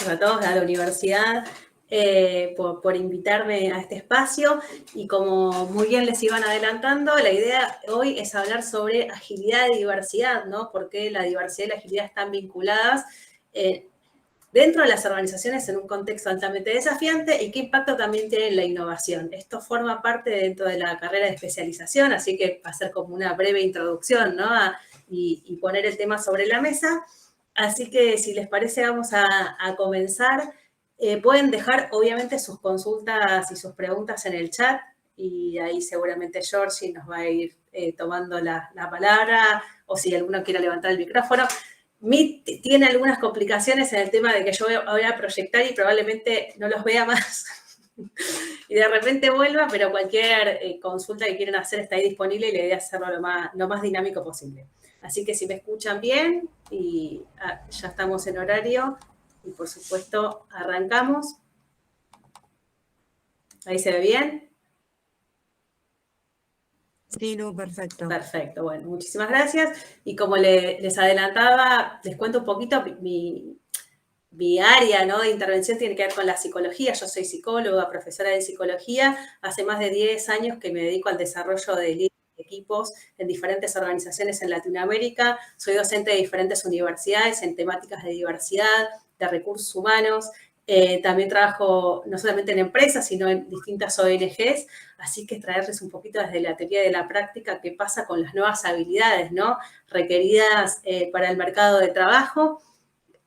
a todos, a la universidad, por invitarme a este espacio. Y como muy bien les iban adelantando, la idea hoy es hablar sobre agilidad y diversidad, ¿no? Porque la diversidad y la agilidad están vinculadas dentro de las organizaciones en un contexto altamente desafiante y qué impacto también tiene en la innovación. Esto forma parte dentro de la carrera de especialización, así que va a ser como una breve introducción, ¿no? Y poner el tema sobre la mesa. Así que si les parece vamos a comenzar. Pueden dejar obviamente sus consultas y sus preguntas en el chat y ahí seguramente Georgie nos va a ir tomando la palabra o si alguno quiere levantar el micrófono. Meet tiene algunas complicaciones en el tema de que yo voy a proyectar y probablemente no los vea más y de repente vuelva, pero cualquier consulta que quieran hacer está ahí disponible y la idea es hacerlo lo más dinámico posible. Así que si me escuchan bien y ya estamos en horario y por supuesto arrancamos. ¿Ahí se ve bien? Sí, no, perfecto. Perfecto, bueno, muchísimas gracias. Y como les adelantaba, les cuento un poquito mi área, ¿no?, de intervención tiene que ver con la psicología. Yo soy psicóloga, profesora de psicología. Hace más de 10 años que me dedico al desarrollo de equipos en diferentes organizaciones en Latinoamérica. Soy docente de diferentes universidades en temáticas de diversidad, de recursos humanos. También trabajo no solamente en empresas, sino en distintas ONGs. Así que traerles un poquito desde la teoría de la práctica qué pasa con las nuevas habilidades, ¿no?, requeridas para el mercado de trabajo.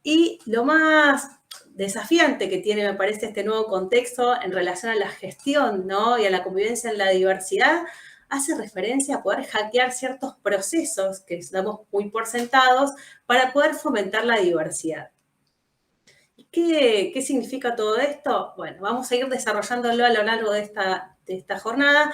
Y lo más desafiante que tiene, me parece, este nuevo contexto en relación a la gestión, ¿no?, y a la convivencia en la diversidad, hace referencia a poder hackear ciertos procesos que damos muy por sentados para poder fomentar la diversidad. ¿Y qué significa todo esto? Bueno, vamos a ir desarrollándolo a lo largo de esta jornada,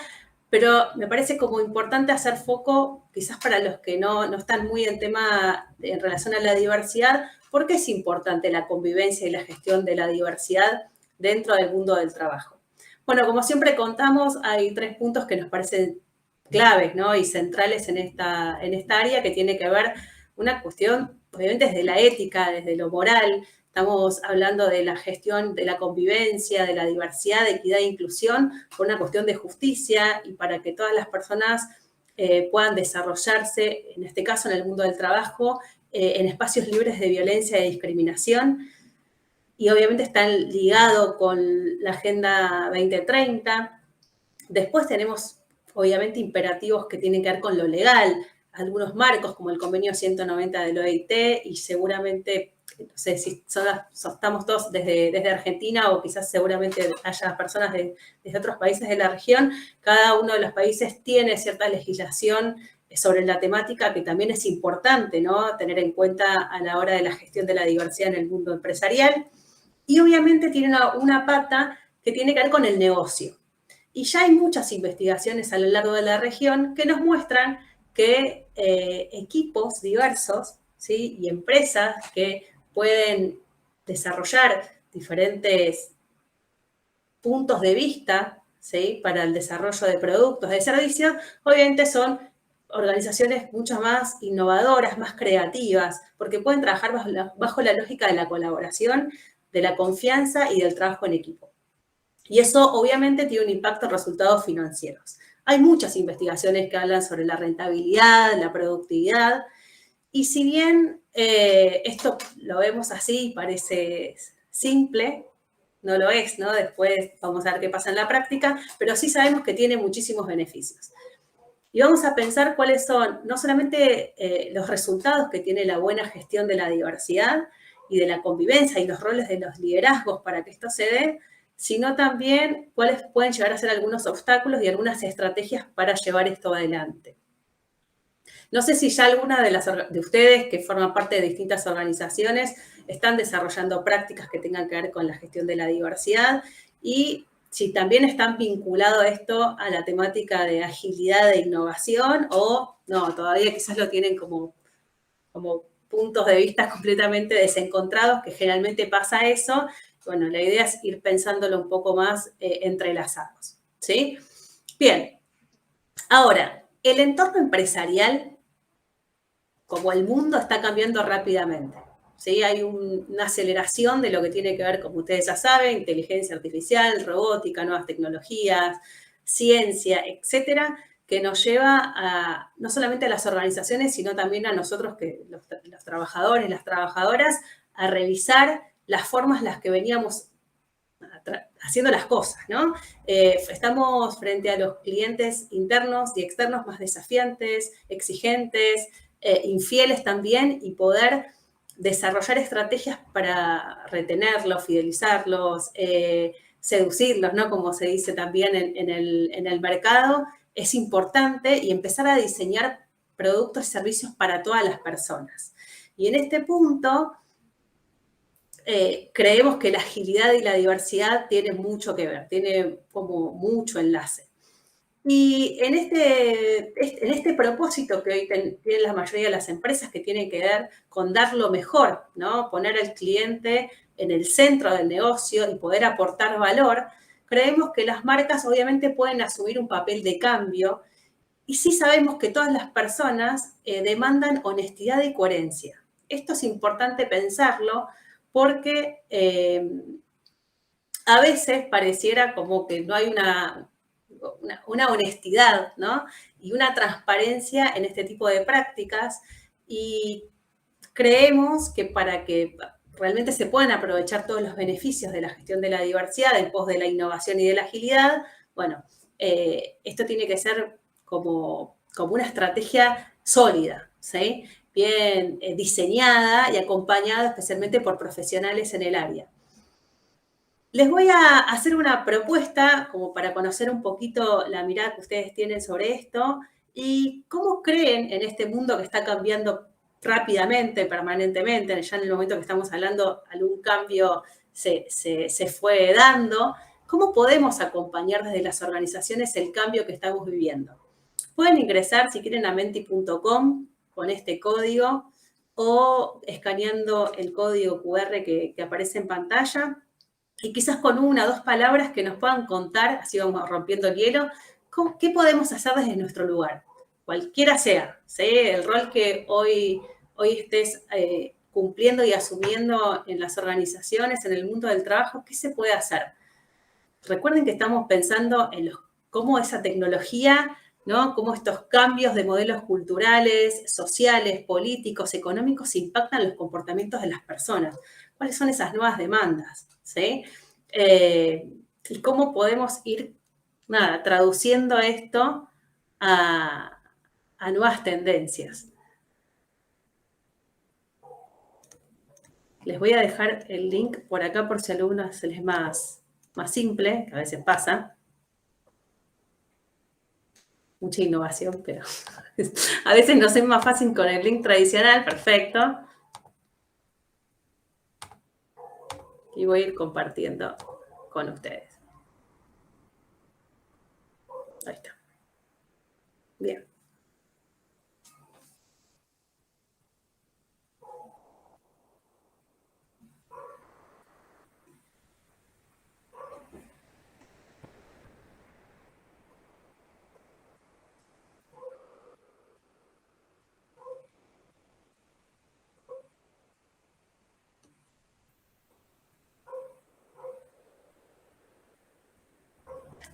pero me parece como importante hacer foco, quizás para los que no están muy en tema en relación a la diversidad, ¿por qué es importante la convivencia y la gestión de la diversidad dentro del mundo del trabajo? Bueno, como siempre contamos, hay 3 puntos que nos parecen claves, ¿no?, y centrales en esta área, que tiene que ver una cuestión, obviamente, desde la ética, desde lo moral. Estamos hablando de la gestión de la convivencia, de la diversidad, de equidad e inclusión, por una cuestión de justicia y para que todas las personas puedan desarrollarse, en este caso en el mundo del trabajo, en espacios libres de violencia y discriminación. Y obviamente están ligados con la Agenda 2030. Después tenemos, obviamente, imperativos que tienen que ver con lo legal, algunos marcos como el convenio 190 del OIT y seguramente, no sé si estamos todos desde Argentina o quizás seguramente haya personas desde otros países de la región. Cada uno de los países tiene cierta legislación sobre la temática que también es importante, ¿no?, tener en cuenta a la hora de la gestión de la diversidad en el mundo empresarial. Y obviamente tiene una pata que tiene que ver con el negocio. Y ya hay muchas investigaciones a lo largo de la región que nos muestran que equipos diversos, ¿sí?, y empresas que pueden desarrollar diferentes puntos de vista, ¿sí?, para el desarrollo de productos, de servicios, obviamente son organizaciones mucho más innovadoras, más creativas, porque pueden trabajar bajo la lógica de la colaboración, de la confianza y del trabajo en equipo. Y eso obviamente tiene un impacto en resultados financieros. Hay muchas investigaciones que hablan sobre la rentabilidad, la productividad, y si bien esto lo vemos así, parece simple, no lo es, ¿no? Después vamos a ver qué pasa en la práctica, pero sí sabemos que tiene muchísimos beneficios. Y vamos a pensar cuáles son no solamente los resultados que tiene la buena gestión de la diversidad y de la convivencia y los roles de los liderazgos para que esto se dé, sino también cuáles pueden llegar a ser algunos obstáculos y algunas estrategias para llevar esto adelante. No sé si ya alguna de ustedes que forman parte de distintas organizaciones están desarrollando prácticas que tengan que ver con la gestión de la diversidad y si también están vinculados esto a la temática de agilidad e innovación o no, todavía quizás lo tienen como puntos de vista completamente desencontrados, que generalmente pasa eso. Bueno, la idea es ir pensándolo un poco más entrelazados, ¿sí? Bien, ahora, el entorno empresarial, como el mundo, está cambiando rápidamente, ¿sí? Hay una aceleración de lo que tiene que ver, como ustedes ya saben, inteligencia artificial, robótica, nuevas tecnologías, ciencia, etcétera, que nos lleva a, no solamente a las organizaciones, sino también a nosotros, que los trabajadores, las trabajadoras, a revisar las formas en las que veníamos haciendo las cosas, ¿no? Estamos frente a los clientes internos y externos más desafiantes, exigentes, infieles también, y poder desarrollar estrategias para retenerlos, fidelizarlos, seducirlos, ¿no? Como se dice también en el mercado, es importante, y empezar a diseñar productos y servicios para todas las personas. Y en este punto, creemos que la agilidad y la diversidad tienen mucho que ver, tiene como mucho enlace. Y en este propósito que hoy tienen la mayoría de las empresas, que tiene que ver con dar lo mejor, ¿no? Poner al cliente en el centro del negocio y poder aportar valor, creemos que las marcas obviamente pueden asumir un papel de cambio, y sí sabemos que todas las personas demandan honestidad y coherencia. Esto es importante pensarlo, porque a veces pareciera como que no hay una honestidad, ¿no? Y una transparencia en este tipo de prácticas, y creemos que para que realmente se puedan aprovechar todos los beneficios de la gestión de la diversidad en pos de la innovación y de la agilidad, bueno, esto tiene que ser como una estrategia sólida, ¿sí? Bien diseñada y acompañada especialmente por profesionales en el área. Les voy a hacer una propuesta como para conocer un poquito la mirada que ustedes tienen sobre esto, y cómo creen en este mundo que está cambiando rápidamente, permanentemente. Ya en el momento que estamos hablando, algún cambio se fue dando. ¿Cómo podemos acompañar desde las organizaciones el cambio que estamos viviendo? Pueden ingresar, si quieren, a menti.com con este código, o escaneando el código QR que aparece en pantalla, y quizás con una o dos palabras que nos puedan contar, así vamos rompiendo el hielo, qué podemos hacer desde nuestro lugar, cualquiera sea, ¿sí? El rol que hoy estés cumpliendo y asumiendo en las organizaciones, en el mundo del trabajo, ¿qué se puede hacer? Recuerden que estamos pensando en cómo esa tecnología, ¿no? Cómo estos cambios de modelos culturales, sociales, políticos, económicos impactan los comportamientos de las personas. ¿Cuáles son esas nuevas demandas? ¿Sí? Y cómo podemos ir, nada, traduciendo esto a nuevas tendencias. Les voy a dejar el link por acá por si a algunos se les es más simple, que a veces pasa. Mucha innovación, pero a veces nos es más fácil con el link tradicional. Perfecto. Y voy a ir compartiendo con ustedes. Ahí está. Bien.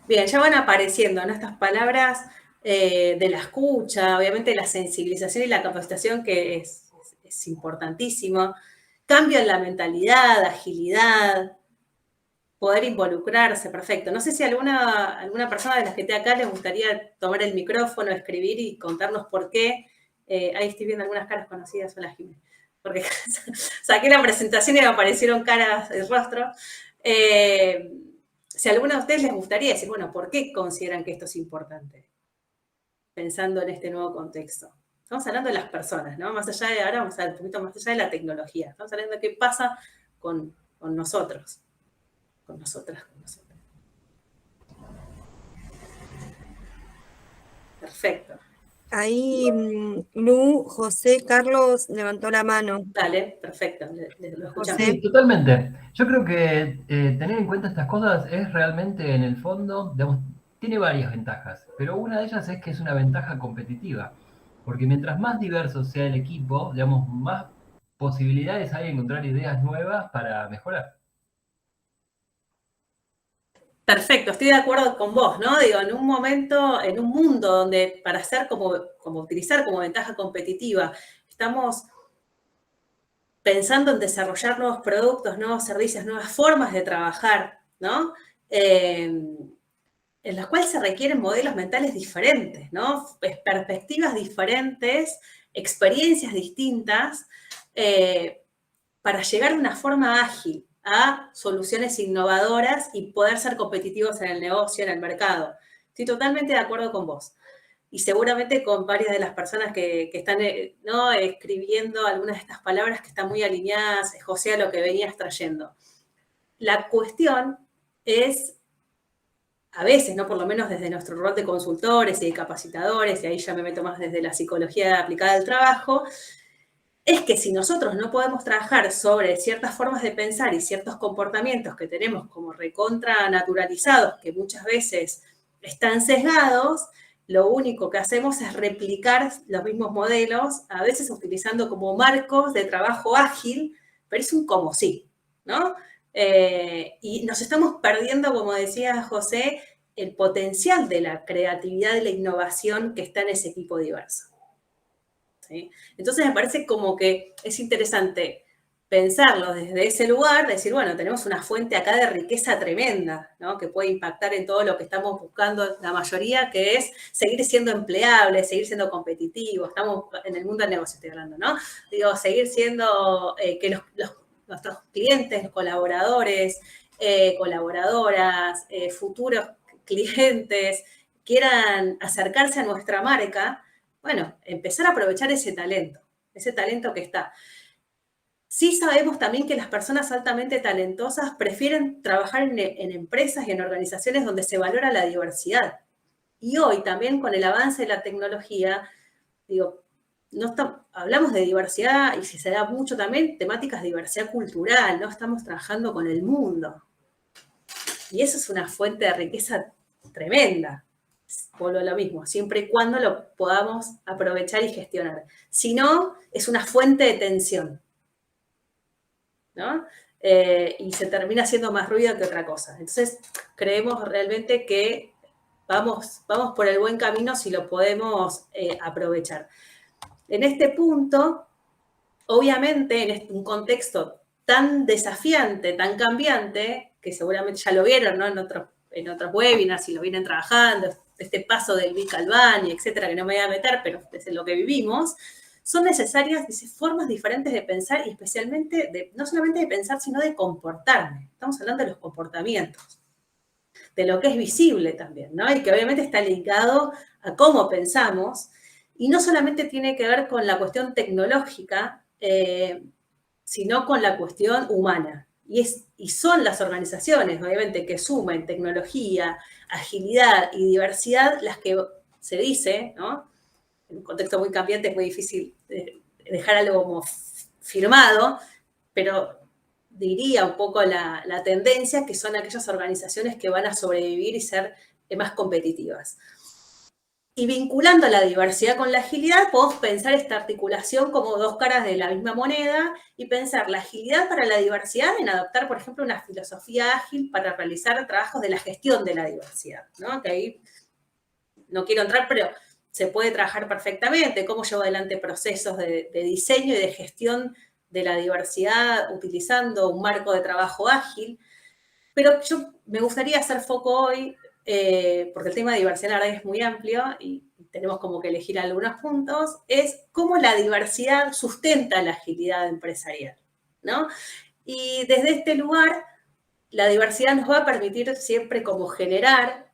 Bien, ya van apareciendo, ¿no?, estas palabras de la escucha, obviamente la sensibilización y la capacitación, que es importantísimo. Cambio en la mentalidad, agilidad, poder involucrarse, perfecto. No sé si alguna persona de las que esté acá les gustaría tomar el micrófono, escribir y contarnos por qué. Ahí estoy viendo algunas caras conocidas. Hola, Jimmy. Porque saqué la presentación y me aparecieron caras de rostro. Si a alguno de ustedes les gustaría decir, bueno, ¿por qué consideran que esto es importante? Pensando en este nuevo contexto. Estamos hablando de las personas, ¿no? Más allá de, ahora vamos a ver un poquito más allá de la tecnología. Estamos hablando de qué pasa con nosotros. Con nosotras, con nosotros. Perfecto. Ahí Lu, José, Carlos levantó la mano. Dale, perfecto, lo escuchamos. José. Sí, totalmente. Yo creo que tener en cuenta estas cosas es realmente, en el fondo, digamos, tiene varias ventajas, pero una de ellas es que es una ventaja competitiva, porque mientras más diverso sea el equipo, digamos, más posibilidades hay de encontrar ideas nuevas para mejorar. Perfecto, estoy de acuerdo con vos, ¿no? Digo, en un momento, en un mundo donde para hacer como utilizar como ventaja competitiva, estamos pensando en desarrollar nuevos productos, nuevos servicios, nuevas formas de trabajar, ¿no? En las cuales se requieren modelos mentales diferentes, ¿no? Perspectivas diferentes, experiencias distintas, para llegar de una forma ágil a soluciones innovadoras y poder ser competitivos en el negocio, en el mercado. Estoy totalmente de acuerdo con vos. Y seguramente con varias de las personas que están, ¿no?, escribiendo algunas de estas palabras que están muy alineadas, José, a lo que venías trayendo. La cuestión es, a veces, ¿no?, por lo menos desde nuestro rol de consultores y de capacitadores, y ahí ya me meto más desde la psicología aplicada al trabajo, es que si nosotros no podemos trabajar sobre ciertas formas de pensar y ciertos comportamientos que tenemos como recontra naturalizados, que muchas veces están sesgados, lo único que hacemos es replicar los mismos modelos, a veces utilizando como marcos de trabajo ágil, pero es un como sí, ¿no? Y nos estamos perdiendo, como decía José, el potencial de la creatividad y la innovación que está en ese equipo diverso. ¿Sí? Entonces me parece como que es interesante pensarlo desde ese lugar, decir, bueno, tenemos una fuente acá de riqueza tremenda, ¿no?, que puede impactar en todo lo que estamos buscando la mayoría, que es seguir siendo empleables, seguir siendo competitivos. Estamos en el mundo del negocio, estoy hablando, ¿no? Digo, seguir siendo, que nuestros clientes, colaboradores, colaboradoras, futuros clientes quieran acercarse a nuestra marca. Bueno, empezar a aprovechar ese talento que está. Sí sabemos también que las personas altamente talentosas prefieren trabajar en empresas y en organizaciones donde se valora la diversidad. Y hoy también con el avance de la tecnología, digo, hablamos de diversidad y si se da mucho también temáticas de diversidad cultural, ¿no? Estamos trabajando con el mundo. Y eso es una fuente de riqueza tremenda. Vuelvo a lo mismo, siempre y cuando lo podamos aprovechar y gestionar. Si no, es una fuente de tensión, ¿no? Y se termina haciendo más ruido que otra cosa. Entonces, creemos realmente que vamos por el buen camino si lo podemos aprovechar. En este punto, obviamente, en un contexto tan desafiante, tan cambiante, que seguramente ya lo vieron, ¿no?, en otros webinars, y lo vienen trabajando, este paso del BIC al BANI, etcétera, que no me voy a meter, pero es lo que vivimos, son necesarias formas diferentes de pensar y especialmente, no solamente de pensar, sino de comportarme. Estamos hablando de los comportamientos, de lo que es visible también, ¿no? Y que obviamente está ligado a cómo pensamos, y no solamente tiene que ver con la cuestión tecnológica, sino con la cuestión humana. Y son las organizaciones, obviamente, que sumen tecnología, agilidad y diversidad las que se dice, ¿no? En un contexto muy cambiante es muy difícil dejar algo como firmado, pero diría un poco la tendencia que son aquellas organizaciones que van a sobrevivir y ser más competitivas. Y vinculando la diversidad con la agilidad, podemos pensar esta articulación como dos caras de la misma moneda y pensar la agilidad para la diversidad en adoptar, por ejemplo, una filosofía ágil para realizar trabajos de la gestión de la diversidad, ¿no? Que ahí no quiero entrar, pero se puede trabajar perfectamente, cómo llevo adelante procesos de diseño y de gestión de la diversidad utilizando un marco de trabajo ágil. Pero yo me gustaría hacer foco hoy, porque el tema de diversidad la verdad es muy amplio y tenemos como que elegir algunos puntos, es cómo la diversidad sustenta la agilidad empresarial, ¿no? Y desde este lugar, la diversidad nos va a permitir siempre como generar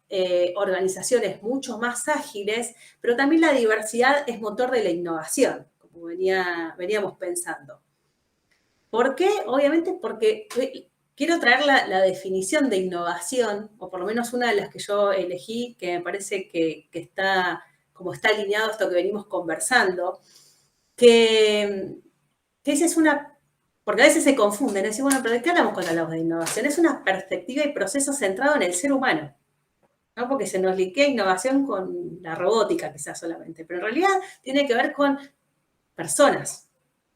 organizaciones mucho más ágiles, pero también la diversidad es motor de la innovación, como veníamos pensando. ¿Por qué? Obviamente porque quiero traer la definición de innovación, o por lo menos una de las que yo elegí, que me parece que está alineado a esto que venimos conversando, que esa es una, porque a veces se confunden, decir, bueno, pero ¿de qué hablamos cuando hablamos de innovación? Es una perspectiva y proceso centrado en el ser humano, ¿no? Porque se nos linkea innovación con la robótica quizás solamente, pero en realidad tiene que ver con personas,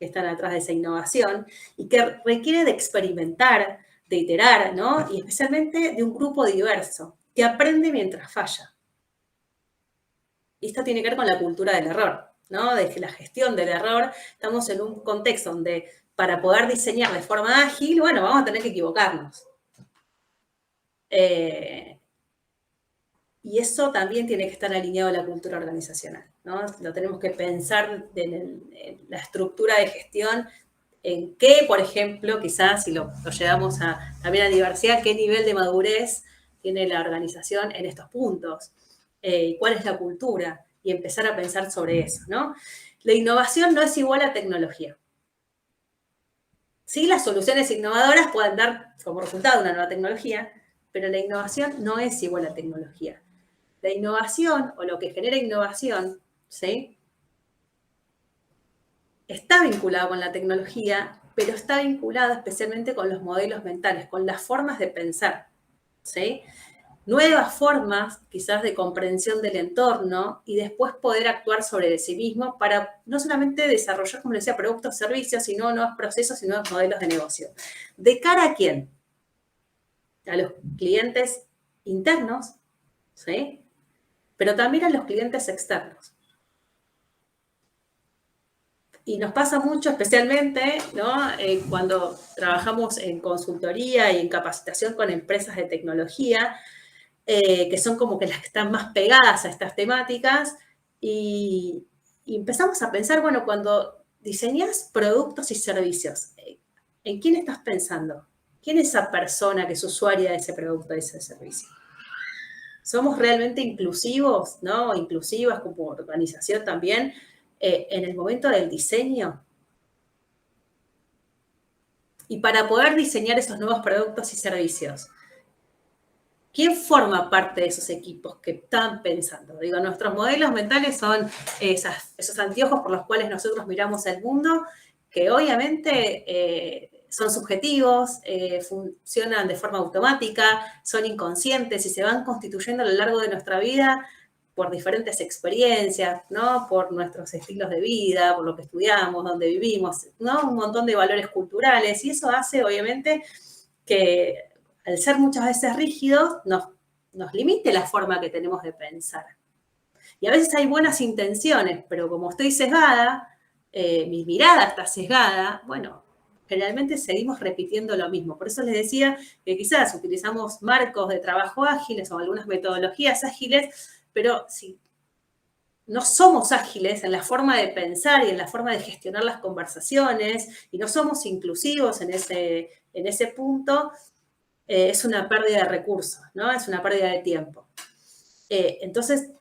que están atrás de esa innovación y que requiere de experimentar, de iterar, ¿no? Y especialmente de un grupo diverso, que aprende mientras falla. Y esto tiene que ver con la cultura del error, ¿no? De la gestión del error. Estamos en un contexto donde para poder diseñar de forma ágil, bueno, vamos a tener que equivocarnos. Y eso también tiene que estar alineado a la cultura organizacional, ¿no? Lo tenemos que pensar en la estructura de gestión, en qué, por ejemplo, quizás si lo llevamos también a diversidad, qué nivel de madurez tiene la organización en estos puntos, cuál es la cultura, y empezar a pensar sobre eso, ¿no? La innovación no es igual a tecnología. Sí, las soluciones innovadoras pueden dar como resultado una nueva tecnología, pero la innovación no es igual a tecnología. La innovación, o lo que genera innovación, ¿sí? Está vinculado con la tecnología, pero está vinculado especialmente con los modelos mentales, con las formas de pensar, ¿sí? Nuevas formas, quizás, de comprensión del entorno y después poder actuar sobre sí mismo para no solamente desarrollar, como les decía, productos, servicios, sino nuevos procesos y nuevos modelos de negocio. ¿De cara a quién? A los clientes internos, ¿sí? Pero también a los clientes externos. Y nos pasa mucho, especialmente, ¿no? Cuando trabajamos en consultoría y en capacitación con empresas de tecnología, que son como que las que están más pegadas a estas temáticas, y empezamos a pensar, bueno, cuando diseñas productos y servicios, ¿en quién estás pensando? ¿Quién es esa persona que es usuaria de ese producto, de ese servicio? ¿Somos realmente inclusivos, ¿no? Inclusivas como organización también en el momento del diseño? Y para poder diseñar esos nuevos productos y servicios, ¿quién forma parte de esos equipos que están pensando? Digo, nuestros modelos mentales son esos anteojos por los cuales nosotros miramos el mundo, que obviamente son subjetivos, funcionan de forma automática, son inconscientes y se van constituyendo a lo largo de nuestra vida por diferentes experiencias, ¿no? Por nuestros estilos de vida, por lo que estudiamos, donde vivimos, ¿no? Un montón de valores culturales, y eso hace, obviamente, que al ser muchas veces rígidos, nos limite la forma que tenemos de pensar. Y a veces hay buenas intenciones, pero como estoy sesgada, mi mirada está sesgada, bueno, generalmente seguimos repitiendo lo mismo. Por eso les decía que quizás utilizamos marcos de trabajo ágiles o algunas metodologías ágiles, pero si no somos ágiles en la forma de pensar y en la forma de gestionar las conversaciones, y no somos inclusivos en ese punto, es una pérdida de recursos, ¿no? Es una pérdida de tiempo. Entonces,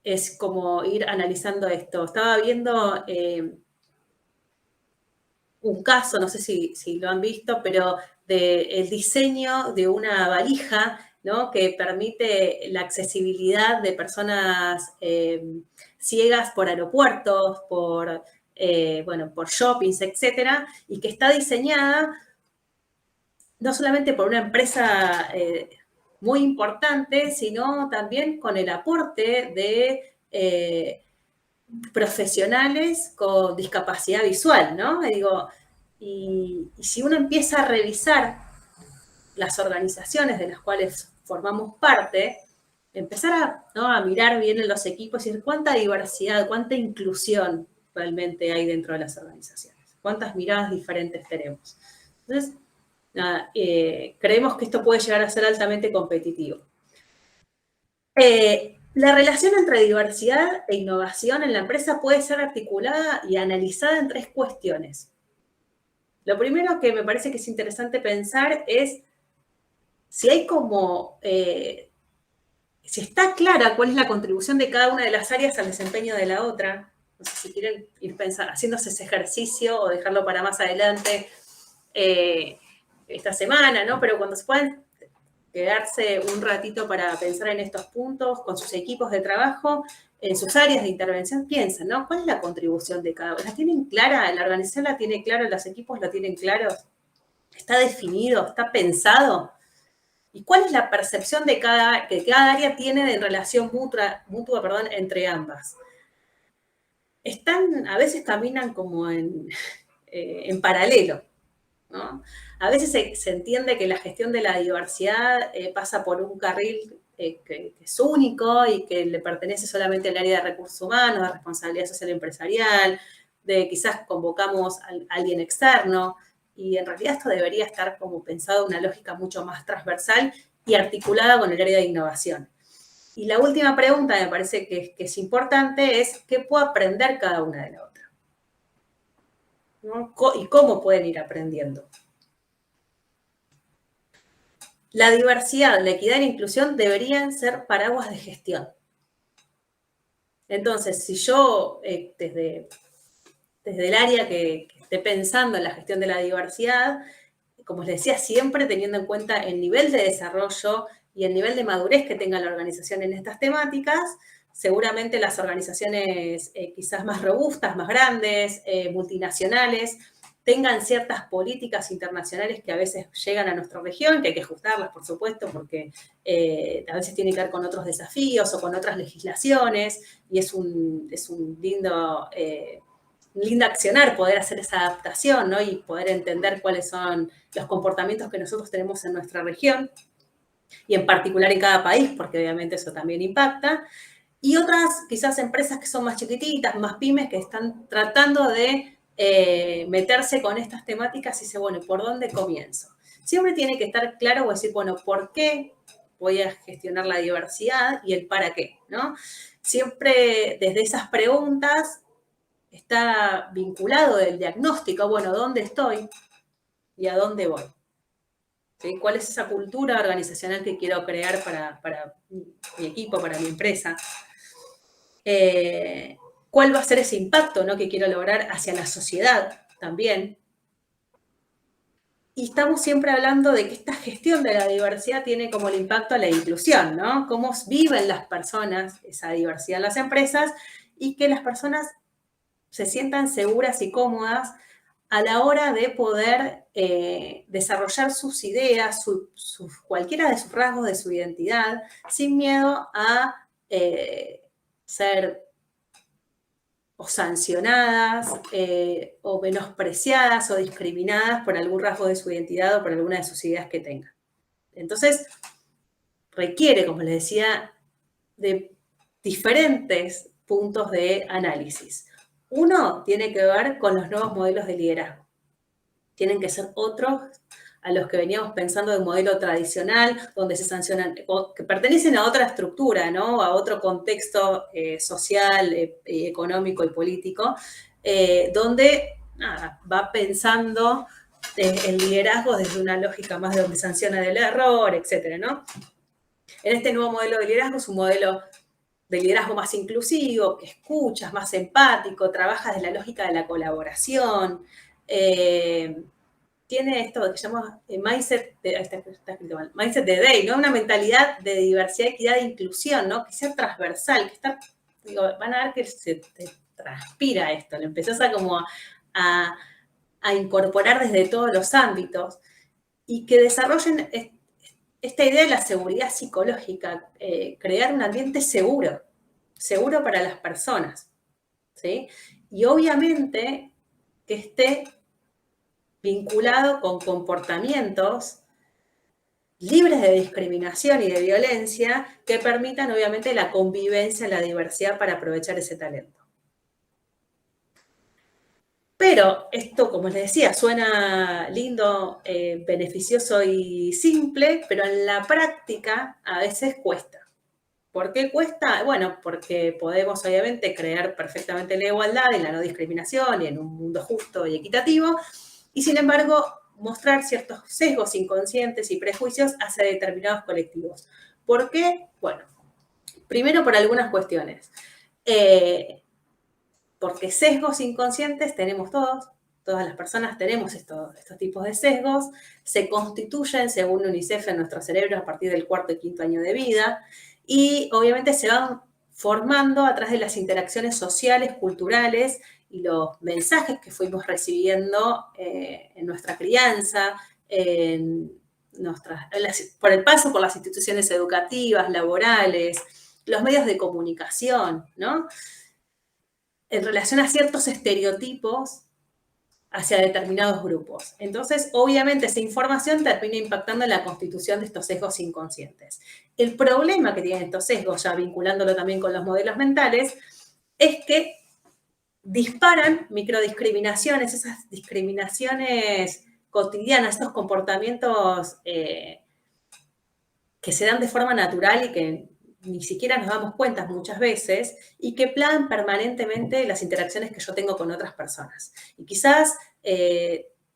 es como ir analizando esto. Estaba viendo un caso, no sé si lo han visto, pero del diseño de una valija, ¿no? Que permite la accesibilidad de personas ciegas por aeropuertos, por shoppings, etcétera, y que está diseñada no solamente por una empresa muy importante, sino también con el aporte de profesionales con discapacidad visual, ¿no? Y si uno empieza a revisar las organizaciones de las cuales formamos parte, empezar a mirar bien en los equipos y decir cuánta diversidad, cuánta inclusión realmente hay dentro de las organizaciones, cuántas miradas diferentes tenemos. Entonces, creemos que esto puede llegar a ser altamente competitivo. La relación entre diversidad e innovación en la empresa puede ser articulada y analizada en 3 cuestiones. Lo primero que me parece que es interesante pensar es si hay si está clara cuál es la contribución de cada una de las áreas al desempeño de la otra. No sé si quieren ir haciéndose ese ejercicio o dejarlo para más adelante esta semana, ¿no? Pero cuando se puedan quedarse un ratito para pensar en estos puntos con sus equipos de trabajo, en sus áreas de intervención, piensen, ¿no? ¿Cuál es la contribución de cada uno? ¿La tienen clara? ¿La organización la tiene clara? ¿Los equipos la tienen claros? ¿Está definido? ¿Está pensado? ¿Y cuál es la percepción que cada área tiene en relación mutua, entre ambas? A veces caminan como en en paralelo, ¿no? A veces se entiende que la gestión de la diversidad pasa por un carril que es único y que le pertenece solamente al área de recursos humanos, de responsabilidad social empresarial, de quizás convocamos a alguien externo, y en realidad esto debería estar como pensado en una lógica mucho más transversal y articulada con el área de innovación. Y la última pregunta, me parece que es importante, es ¿qué puede aprender cada una de la otra? ¿No? ¿Y cómo pueden ir aprendiendo? La diversidad, la equidad y la inclusión deberían ser paraguas de gestión. Entonces, si yo, desde el área que esté pensando en la gestión de la diversidad, como les decía, siempre teniendo en cuenta el nivel de desarrollo y el nivel de madurez que tenga la organización en estas temáticas, seguramente las organizaciones quizás más robustas, más grandes, multinacionales, tengan ciertas políticas internacionales que a veces llegan a nuestra región, que hay que ajustarlas, por supuesto, porque a veces tiene que ver con otros desafíos o con otras legislaciones, y es un lindo accionar poder hacer esa adaptación, ¿no? Y poder entender cuáles son los comportamientos que nosotros tenemos en nuestra región, y en particular en cada país, porque obviamente eso también impacta. Y otras, quizás empresas que son más chiquititas, más pymes, que están tratando de meterse con estas temáticas y dice, bueno, ¿por dónde comienzo? Siempre tiene que estar claro o decir, bueno, ¿por qué voy a gestionar la diversidad y el para qué? ¿No? Siempre desde esas preguntas está vinculado el diagnóstico, bueno, ¿dónde estoy y a dónde voy? ¿Sí? ¿Cuál es esa cultura organizacional que quiero crear para mi equipo, para mi empresa? ¿Cuál va a ser ese impacto, ¿no?, que quiero lograr hacia la sociedad también? Y estamos siempre hablando de que esta gestión de la diversidad tiene como el impacto a la inclusión, ¿no? Cómo viven las personas esa diversidad en las empresas y que las personas se sientan seguras y cómodas a la hora de poder desarrollar sus ideas, cualquiera de sus rasgos de su identidad, sin miedo a ser o sancionadas, o menospreciadas o discriminadas por algún rasgo de su identidad o por alguna de sus ideas que tengan. Entonces, requiere, como les decía, de diferentes puntos de análisis. Uno tiene que ver con los nuevos modelos de liderazgo. Tienen que ser otros a los que veníamos pensando de un modelo tradicional, donde se sancionan, que pertenecen a otra estructura, ¿no? A otro contexto social, económico y político, donde va pensando el liderazgo desde una lógica más de donde sanciona del error, etcétera, ¿no? En este nuevo modelo de liderazgo es un modelo de liderazgo más inclusivo, que escuchas, más empático, trabaja desde la lógica de la colaboración, tiene esto que se llama mindset de Day, ¿no? Una mentalidad de diversidad, equidad e inclusión, ¿no? Que sea transversal, que está, digo, van a ver que se te transpira esto, lo empezás a incorporar desde todos los ámbitos, y que desarrollen esta idea de la seguridad psicológica, crear un ambiente seguro para las personas, ¿sí? Y obviamente que esté vinculado con comportamientos libres de discriminación y de violencia que permitan, obviamente, la convivencia en la diversidad para aprovechar ese talento. Pero esto, como les decía, suena lindo, beneficioso y simple, pero en la práctica a veces cuesta. ¿Por qué cuesta? Bueno, porque podemos obviamente crear perfectamente la igualdad y la no discriminación y en un mundo justo y equitativo, y sin embargo mostrar ciertos sesgos inconscientes y prejuicios hacia determinados colectivos. ¿Por qué? Bueno, primero por algunas cuestiones. Porque sesgos inconscientes tenemos todas las personas tenemos estos tipos de sesgos, se constituyen, según UNICEF, en nuestro cerebro a partir del 4º y 5º año de vida, y obviamente se van formando a través de las interacciones sociales, culturales y los mensajes que fuimos recibiendo en nuestra crianza, por el paso por las instituciones educativas, laborales, los medios de comunicación, ¿no? En relación a ciertos estereotipos hacia determinados grupos. Entonces, obviamente, esa información termina impactando en la constitución de estos sesgos inconscientes. El problema que tienen estos sesgos, ya vinculándolo también con los modelos mentales, es que disparan microdiscriminaciones, esas discriminaciones cotidianas, estos comportamientos que se dan de forma natural y que ni siquiera nos damos cuenta muchas veces y que plagan permanentemente las interacciones que yo tengo con otras personas. Y quizás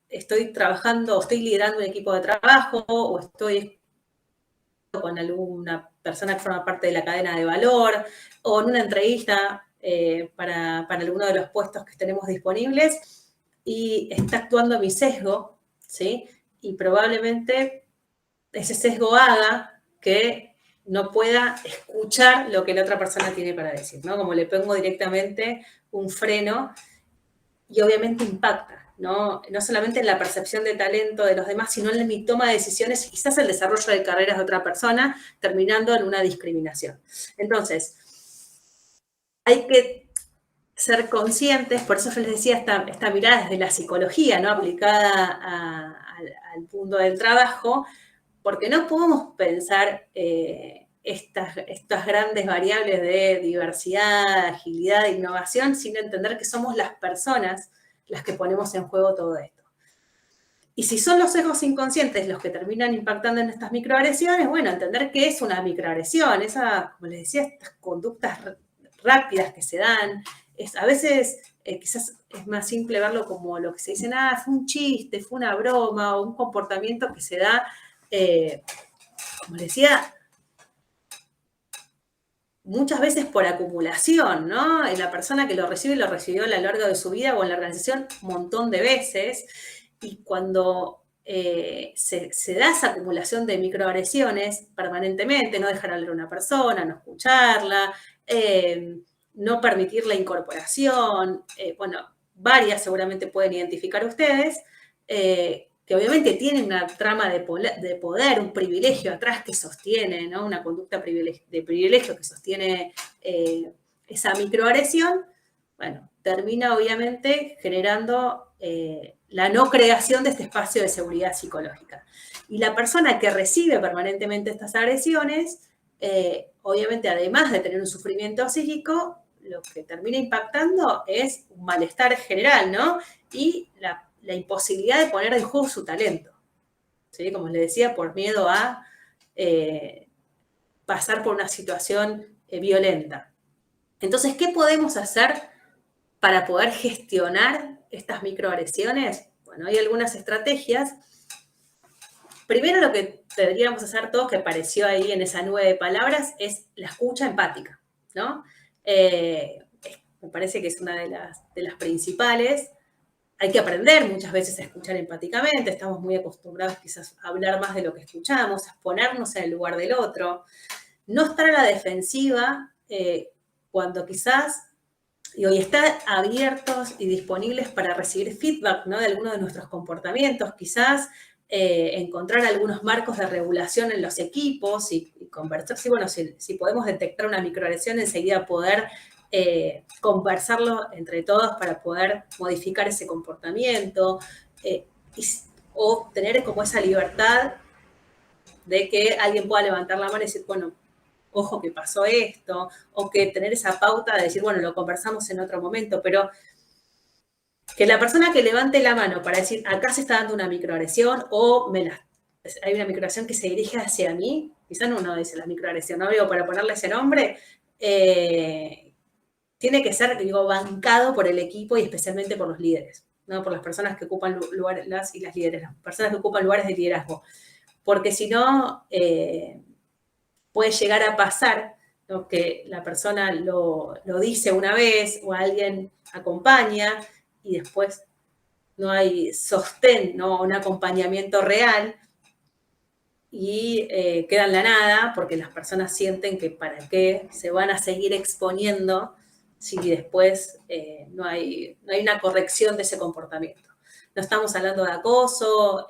estoy trabajando, estoy liderando un equipo de trabajo o estoy con alguna persona que forma parte de la cadena de valor o en una entrevista para alguno de los puestos que tenemos disponibles y está actuando mi sesgo, ¿sí? Y probablemente ese sesgo haga que no pueda escuchar lo que la otra persona tiene para decir, ¿no? Como le pongo directamente un freno y obviamente impacta, ¿no? No solamente en la percepción de talento de los demás, sino en mi toma de decisiones y quizás el desarrollo de carreras de otra persona, terminando en una discriminación. Entonces, hay que ser conscientes, por eso yo les decía esta mirada desde la psicología, ¿no? Aplicada al mundo del trabajo, porque no podemos pensar estas grandes variables de diversidad, agilidad e innovación sin entender que somos las personas las que ponemos en juego todo esto. Y si son los sesgos inconscientes los que terminan impactando en estas microagresiones, bueno, entender qué es una microagresión, como les decía, estas conductas rápidas que se dan, a veces quizás es más simple verlo como lo que se dice, fue un chiste, fue una broma, o un comportamiento que se da como les decía, muchas veces por acumulación, ¿no? La persona que lo recibió a lo largo de su vida o en la organización un montón de veces, y cuando se da esa acumulación de microagresiones permanentemente, no dejar hablar a una persona, no escucharla, no permitir la incorporación, bueno, varias seguramente pueden identificar ustedes, que obviamente tienen una trama de poder, un privilegio atrás que sostiene, ¿no? Una conducta de privilegio que sostiene esa microagresión, bueno, termina obviamente generando la no creación de este espacio de seguridad psicológica. Y la persona que recibe permanentemente estas agresiones, obviamente además de tener un sufrimiento psíquico, lo que termina impactando es un malestar general, ¿no? Y la imposibilidad de poner en juego su talento, ¿sí? Como les decía, por miedo a pasar por una situación violenta. Entonces, ¿qué podemos hacer para poder gestionar estas microagresiones? Bueno, hay algunas estrategias. Primero, lo que deberíamos hacer todos, que apareció ahí en esa nube de palabras, es la escucha empática, ¿no? Me parece que es una de las principales. Hay que aprender muchas veces a escuchar empáticamente, estamos muy acostumbrados quizás a hablar más de lo que escuchamos, a ponernos en el lugar del otro, no estar a la defensiva cuando quizás, y hoy estar abiertos y disponibles para recibir feedback, ¿no? De algunos de nuestros comportamientos, quizás encontrar algunos marcos de regulación en los equipos y conversar, si podemos detectar una microagresión, enseguida poder conversarlo entre todos para poder modificar ese comportamiento o tener como esa libertad de que alguien pueda levantar la mano y decir, bueno, ojo que pasó esto, o que tener esa pauta de decir, bueno, lo conversamos en otro momento, pero que la persona que levante la mano para decir, acá se está dando una microagresión o hay una microagresión que se dirige hacia mí, quizás uno dice la microagresión, no digo para ponerle ese nombre, tiene que ser, digo, bancado por el equipo y especialmente por los líderes, ¿no? Por las personas que ocupan lugares, las personas que ocupan lugares de liderazgo. Porque si no, puede llegar a pasar, ¿no? Que la persona lo dice una vez o alguien acompaña y después no hay sostén, ¿no? Un acompañamiento real y queda en la nada porque las personas sienten que para qué se van a seguir exponiendo si después no hay una corrección de ese comportamiento. No estamos hablando de acoso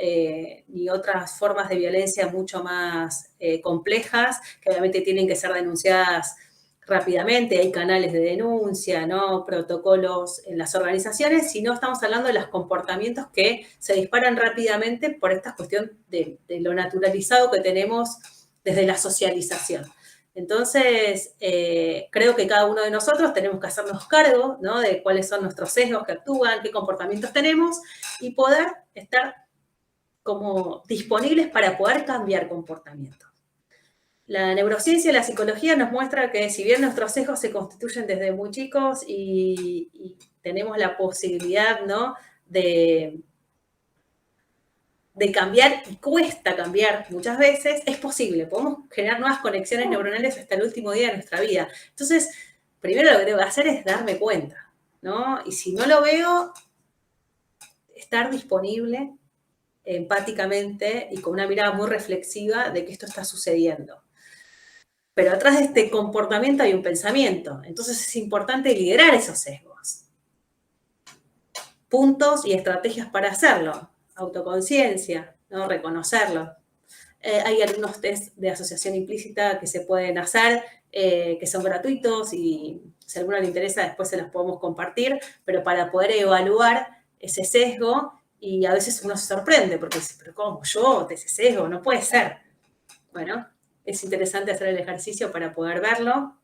ni otras formas de violencia mucho más complejas, que obviamente tienen que ser denunciadas rápidamente, hay canales de denuncia, ¿no? Protocolos en las organizaciones, sino estamos hablando de los comportamientos que se disparan rápidamente por esta cuestión de lo naturalizado que tenemos desde la socialización. Entonces, creo que cada uno de nosotros tenemos que hacernos cargo, ¿no? De cuáles son nuestros sesgos que actúan, qué comportamientos tenemos, y poder estar como disponibles para poder cambiar comportamientos. La neurociencia y la psicología nos muestra que si bien nuestros sesgos se constituyen desde muy chicos y tenemos la posibilidad, ¿no? de cambiar, y cuesta cambiar muchas veces, es posible. Podemos generar nuevas conexiones neuronales hasta el último día de nuestra vida. Entonces, primero lo que tengo que hacer es darme cuenta, ¿no? Y si no lo veo, estar disponible empáticamente y con una mirada muy reflexiva de que esto está sucediendo. Pero atrás de este comportamiento hay un pensamiento. Entonces es importante liderar esos sesgos. Puntos y estrategias para hacerlo. Autoconciencia, ¿no? Reconocerlo. Hay algunos test de asociación implícita que se pueden hacer, que son gratuitos y si a alguno le interesa después se los podemos compartir, pero para poder evaluar ese sesgo, y a veces uno se sorprende porque dice, pero ¿cómo? ¿Yo? ¿Ese sesgo? No puede ser. Bueno, es interesante hacer el ejercicio para poder verlo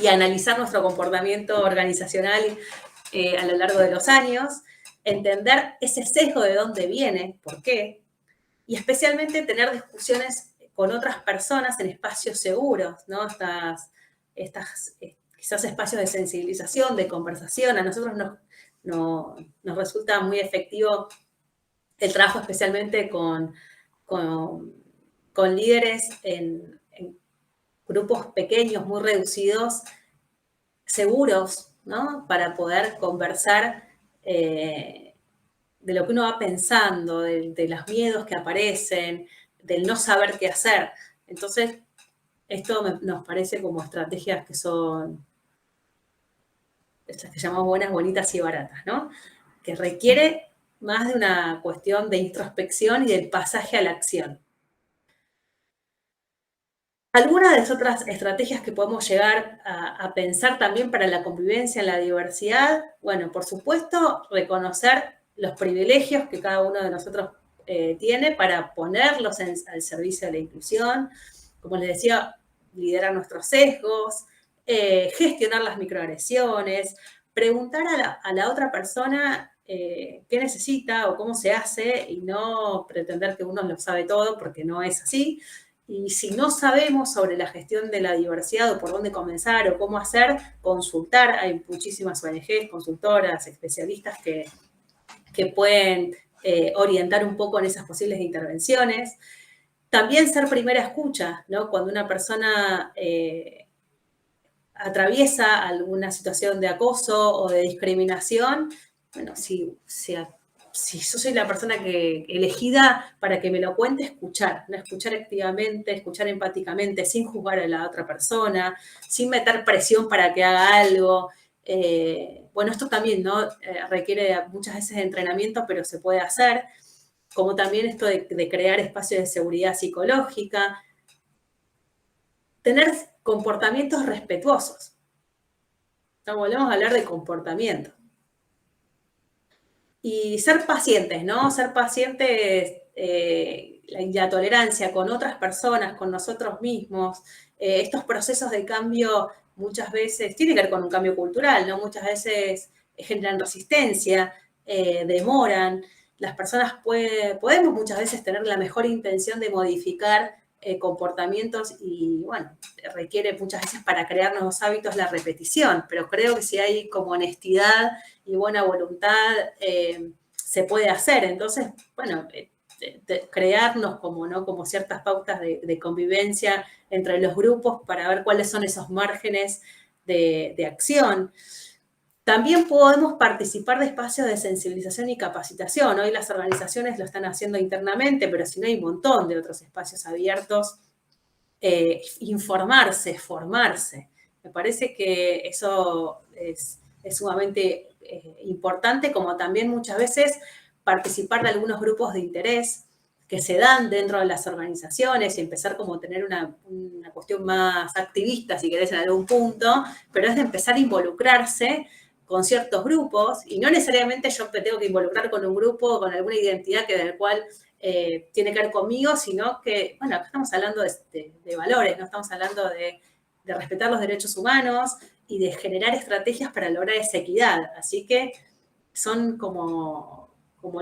y analizar nuestro comportamiento organizacional a lo largo de los años, entender ese sesgo de dónde viene, por qué, y especialmente tener discusiones con otras personas en espacios seguros, ¿no? Quizás espacios de sensibilización, de conversación. A nosotros nos resulta muy efectivo el trabajo especialmente con líderes en grupos pequeños, muy reducidos, seguros, ¿no? Para poder conversar de lo que uno va pensando, de los miedos que aparecen, del no saber qué hacer. Entonces, esto nos parece como estrategias que son, estas que llamamos buenas, bonitas y baratas, ¿no? Que requiere más de una cuestión de introspección y del pasaje a la acción. Algunas de las otras estrategias que podemos llegar a pensar también para la convivencia en la diversidad, bueno, por supuesto, reconocer los privilegios que cada uno de nosotros tiene para ponerlos al servicio de la inclusión. Como les decía, liderar nuestros sesgos, gestionar las microagresiones, preguntar a la otra persona qué necesita o cómo se hace y no pretender que uno lo sabe todo porque no es así. Y si no sabemos sobre la gestión de la diversidad o por dónde comenzar o cómo hacer, consultar. Hay muchísimas ONGs, consultoras, especialistas que pueden orientar un poco en esas posibles intervenciones. También ser primera escucha, ¿no? Cuando una persona atraviesa alguna situación de acoso o de discriminación, bueno, si yo soy la persona elegida para que me lo cuente, escuchar, ¿no? Escuchar activamente, escuchar empáticamente, sin juzgar a la otra persona, sin meter presión para que haga algo. Bueno, esto también, ¿no? Requiere muchas veces de entrenamiento, pero se puede hacer, como también esto de crear espacios de seguridad psicológica, tener comportamientos respetuosos. Entonces, volvemos a hablar de comportamiento. Y ser pacientes, ¿no? Ser pacientes, la tolerancia con otras personas, con nosotros mismos. Estos procesos de cambio muchas veces, tiene que ver con un cambio cultural, ¿no? Muchas veces generan resistencia, demoran. Las personas podemos muchas veces tener la mejor intención de modificar comportamientos y, bueno, requiere muchas veces para crear nuevos hábitos la repetición, pero creo que si hay como honestidad y buena voluntad, se puede hacer. Entonces, bueno, crearnos como, ¿no? Como ciertas pautas de convivencia entre los grupos para ver cuáles son esos márgenes de acción. También podemos participar de espacios de sensibilización y capacitación. Hoy las organizaciones lo están haciendo internamente, pero si no hay un montón de otros espacios abiertos. Informarse, formarse. Me parece que eso es sumamente importante, como también muchas veces participar de algunos grupos de interés que se dan dentro de las organizaciones y empezar como a tener una cuestión más activista, si querés, en algún punto, pero es de empezar a involucrarse con ciertos grupos, y no necesariamente yo me tengo que involucrar con un grupo, con alguna identidad del cual tiene que ver conmigo, sino que, bueno, acá estamos hablando de valores, no estamos hablando de respetar los derechos humanos y de generar estrategias para lograr esa equidad. Así que son como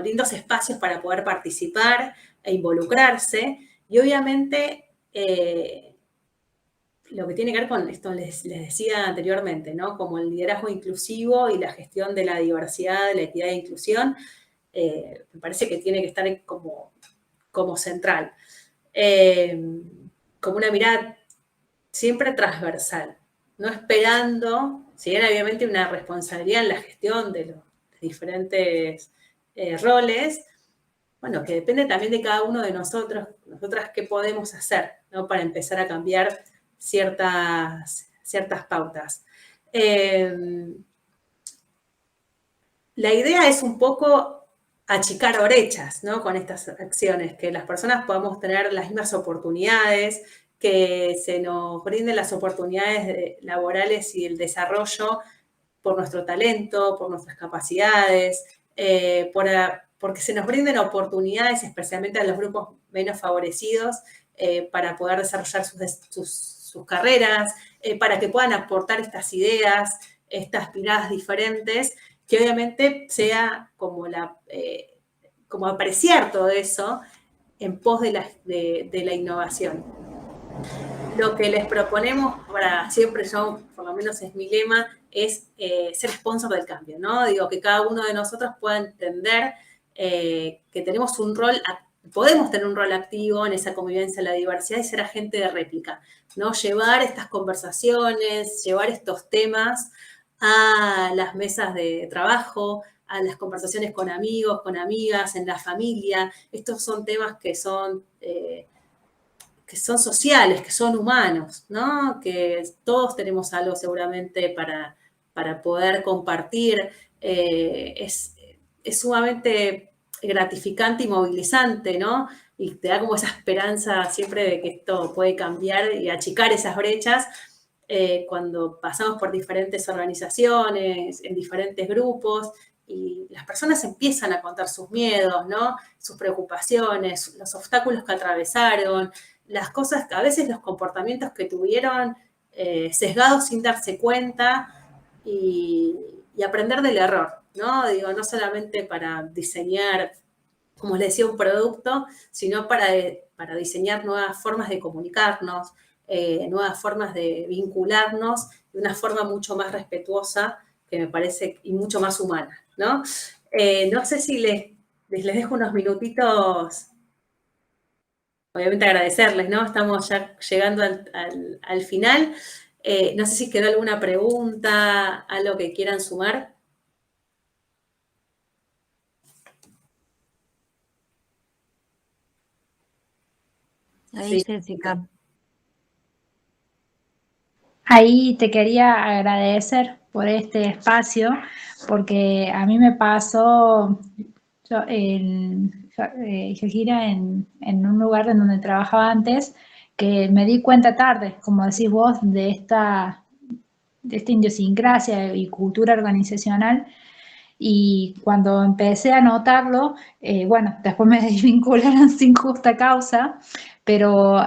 lindos espacios para poder participar e involucrarse, y obviamente lo que tiene que ver con esto les decía anteriormente, ¿no? Como el liderazgo inclusivo y la gestión de la diversidad, de la equidad e inclusión, me parece que tiene que estar como central. Como una mirada siempre transversal, no esperando, si bien obviamente una responsabilidad en la gestión de los diferentes roles, bueno, que depende también de cada uno de nosotros, nosotras qué podemos hacer, ¿no? Para empezar a cambiar ciertas pautas. La idea es un poco achicar brechas, ¿no? Con estas acciones, que las personas podamos tener las mismas oportunidades, que se nos brinden las oportunidades laborales y el desarrollo por nuestro talento, por nuestras capacidades, porque se nos brinden oportunidades, especialmente a los grupos menos favorecidos, para poder desarrollar sus carreras, para que puedan aportar estas ideas, estas miradas diferentes, que obviamente sea como apreciar todo eso en pos de la innovación. Lo que les proponemos para siempre, yo, por lo menos es mi lema, es ser sponsor del cambio, ¿no? Digo, que cada uno de nosotros pueda entender que tenemos un rol, podemos tener un rol activo en esa convivencia de la diversidad y ser agente de réplica, ¿no? Llevar estas conversaciones, llevar estos temas a las mesas de trabajo, a las conversaciones con amigos, con amigas, en la familia. Estos son temas que son sociales, que son humanos, ¿no? Que todos tenemos algo seguramente para poder compartir. Es sumamente gratificante y movilizante, ¿no? Y te da como esa esperanza siempre de que esto puede cambiar y achicar esas brechas cuando pasamos por diferentes organizaciones, en diferentes grupos, y las personas empiezan a contar sus miedos, ¿no? Sus preocupaciones, los obstáculos que atravesaron, las cosas, a veces los comportamientos que tuvieron sesgados sin darse cuenta, y aprender del error, ¿no? Digo, no solamente para diseñar, como les decía, un producto, sino para diseñar nuevas formas de comunicarnos, nuevas formas de vincularnos de una forma mucho más respetuosa, que me parece, y mucho más humana, ¿no? No sé si les dejo unos minutitos. Obviamente agradecerles, ¿no? Estamos ya llegando al final. No sé si quedó alguna pregunta, algo que quieran sumar. Ahí, Sí. Jessica. Ahí te quería agradecer por este espacio, porque a mí me pasó, yo gira en un lugar en donde trabajaba antes, que me di cuenta tarde, como decís vos, de esta idiosincrasia y cultura organizacional. Y cuando empecé a notarlo, bueno, después me desvincularon sin justa causa, pero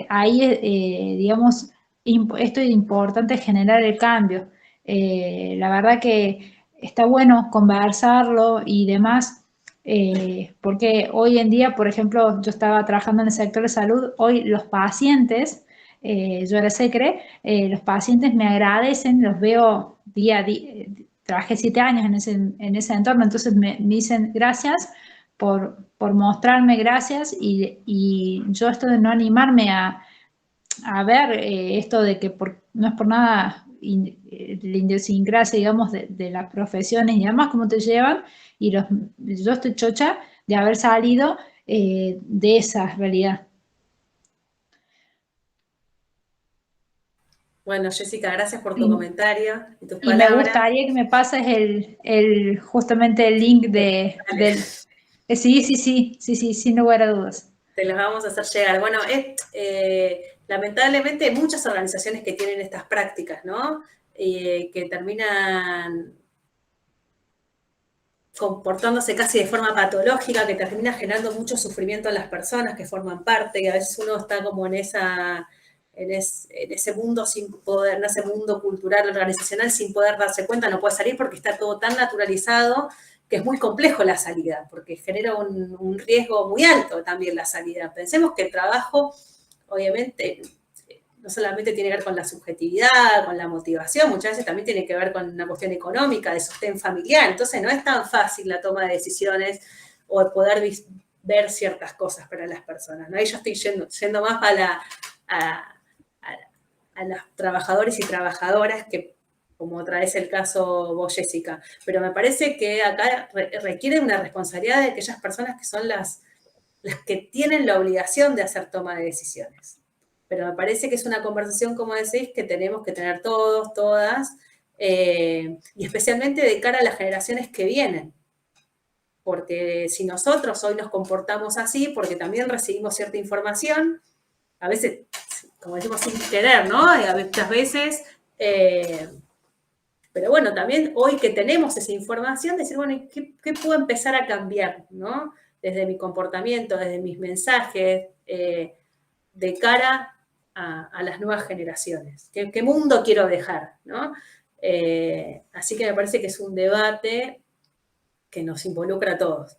ahí, digamos, esto es importante generar el cambio. La verdad que está bueno conversarlo y demás, porque hoy en día, por ejemplo, yo estaba trabajando en el sector de salud, hoy los pacientes, yo era secre, los pacientes me agradecen, los veo día a día. Trabajé 7 años en ese entorno, entonces me dicen gracias por mostrarme, gracias, y yo esto de no animarme a ver esto de que no es por nada la idiosincrasia, digamos, de las profesiones y demás, cómo te llevan, y yo estoy chocha de haber salido de esa realidad. Bueno, Jessica, gracias por tu comentario y tus Y me palabras. gustaría que me pases justamente el link Sí, sin lugar a dudas. Te los vamos a hacer llegar. Bueno, lamentablemente hay muchas organizaciones que tienen estas prácticas, ¿no? Que terminan comportándose casi de forma patológica, que termina generando mucho sufrimiento en las personas que forman parte, y a veces uno está como en ese mundo sin poder, en ese mundo cultural, organizacional, sin poder darse cuenta, no puede salir porque está todo tan naturalizado que es muy complejo la salida, porque genera un riesgo muy alto también la salida. Pensemos que el trabajo, obviamente, no solamente tiene que ver con la subjetividad, con la motivación, muchas veces también tiene que ver con una cuestión económica, de sostén familiar. Entonces no es tan fácil la toma de decisiones o poder ver ciertas cosas para las personas, ¿no? Ahí yo estoy yendo más a los trabajadores y trabajadoras, que como otra vez el caso vos, Jessica. Pero me parece que acá requiere una responsabilidad de aquellas personas que son las que tienen la obligación de hacer toma de decisiones. Pero me parece que es una conversación, como decís, que tenemos que tener todos, todas, y especialmente de cara a las generaciones que vienen. Porque si nosotros hoy nos comportamos así, porque también recibimos cierta información, a veces, como decimos, sin querer, ¿no? Y a muchas veces, pero bueno, también hoy que tenemos esa información, decir, bueno, ¿qué puedo empezar a cambiar, ¿no? Desde mi comportamiento, desde mis mensajes, de cara a las nuevas generaciones. ¿Qué mundo quiero dejar, ¿no? Así que me parece que es un debate que nos involucra a todos.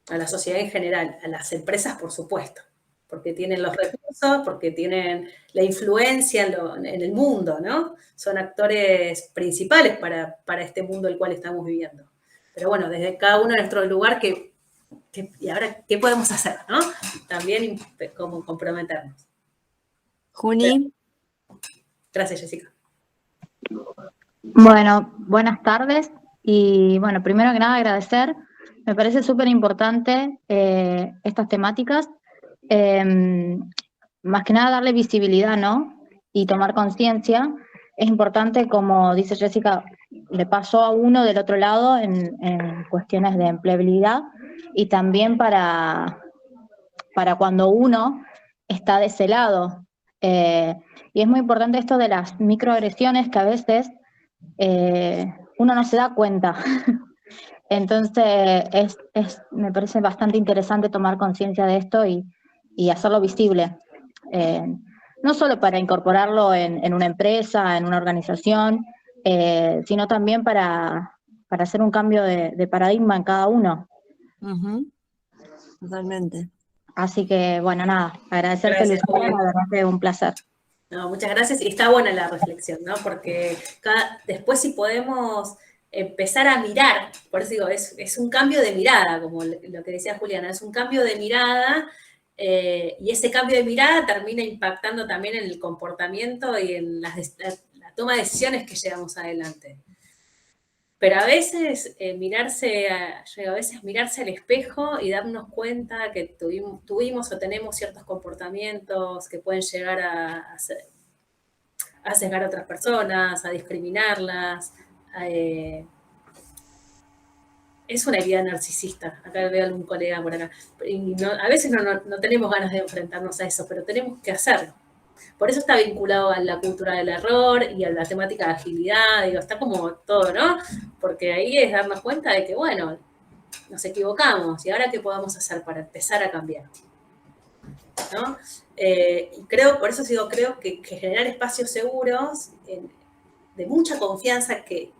A la sociedad en general, a las empresas, por supuesto, porque tienen los recursos, porque tienen la influencia en el mundo, ¿no? Son actores principales para este mundo el cual estamos viviendo. Pero bueno, desde cada uno de nuestro lugar, y ahora, ¿qué podemos hacer, no? También como comprometernos. Juni. Gracias, Jessica. Bueno, buenas tardes. Y bueno, primero que nada agradecer. Me parece súper importante estas temáticas. Más que nada darle visibilidad, ¿no? Y tomar conciencia. Es importante, como dice Jessica, le pasó a uno del otro lado en cuestiones de empleabilidad y también para cuando uno está de ese lado. Y es muy importante esto de las microagresiones que a veces uno no se da cuenta. Entonces, me parece bastante interesante tomar conciencia de esto y hacerlo visible. No solo para incorporarlo en una empresa, en una organización, sino también para hacer un cambio de paradigma en cada uno. Totalmente. Así que, bueno, nada, agradecerte, Gracias, Lucía, la verdad que un placer. No, muchas gracias, y está buena la reflexión, ¿no? Porque después si podemos empezar a mirar, por eso digo, es un cambio de mirada, como lo que decía Juliana, es un cambio de mirada, y ese cambio de mirada termina impactando también en el comportamiento y en la toma de decisiones que llevamos adelante. Pero a veces mirarse al espejo y darnos cuenta que tuvimos o tenemos ciertos comportamientos que pueden llegar a sesgar a otras personas, a discriminarlas. Es una herida narcisista. Acá veo a algún colega por acá. Y a veces no tenemos ganas de enfrentarnos a eso, pero tenemos que hacerlo. Por eso está vinculado a la cultura del error y a la temática de agilidad, digo, está como todo, ¿no? Porque ahí es darnos cuenta de que, bueno, nos equivocamos, y ahora qué podemos hacer para empezar a cambiar, ¿no? Y por eso digo, creo que generar espacios seguros, de mucha confianza, que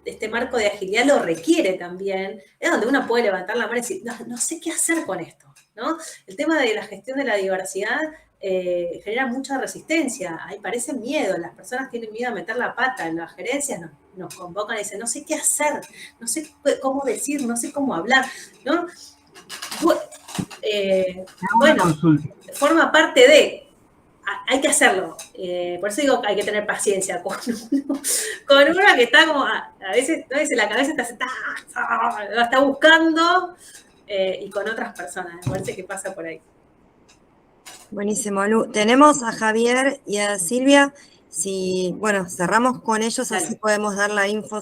este marco de agilidad lo requiere también, es donde uno puede levantar la mano y decir, no sé qué hacer con esto, ¿no? El tema de la gestión de la diversidad genera mucha resistencia, ahí parece miedo, las personas tienen miedo a meter la pata, en las gerencias nos convocan y dicen, no sé qué hacer, no sé cómo decir, no sé cómo hablar, ¿no? Bueno, forma parte de, hay que hacerlo, por eso digo que hay que tener paciencia con uno que está como, a veces la cabeza está buscando, y con otras personas, me parece que pasa por ahí. Buenísimo, Lu. Tenemos a Javier y a Silvia. Bueno, cerramos con ellos, Dale. así podemos dar la info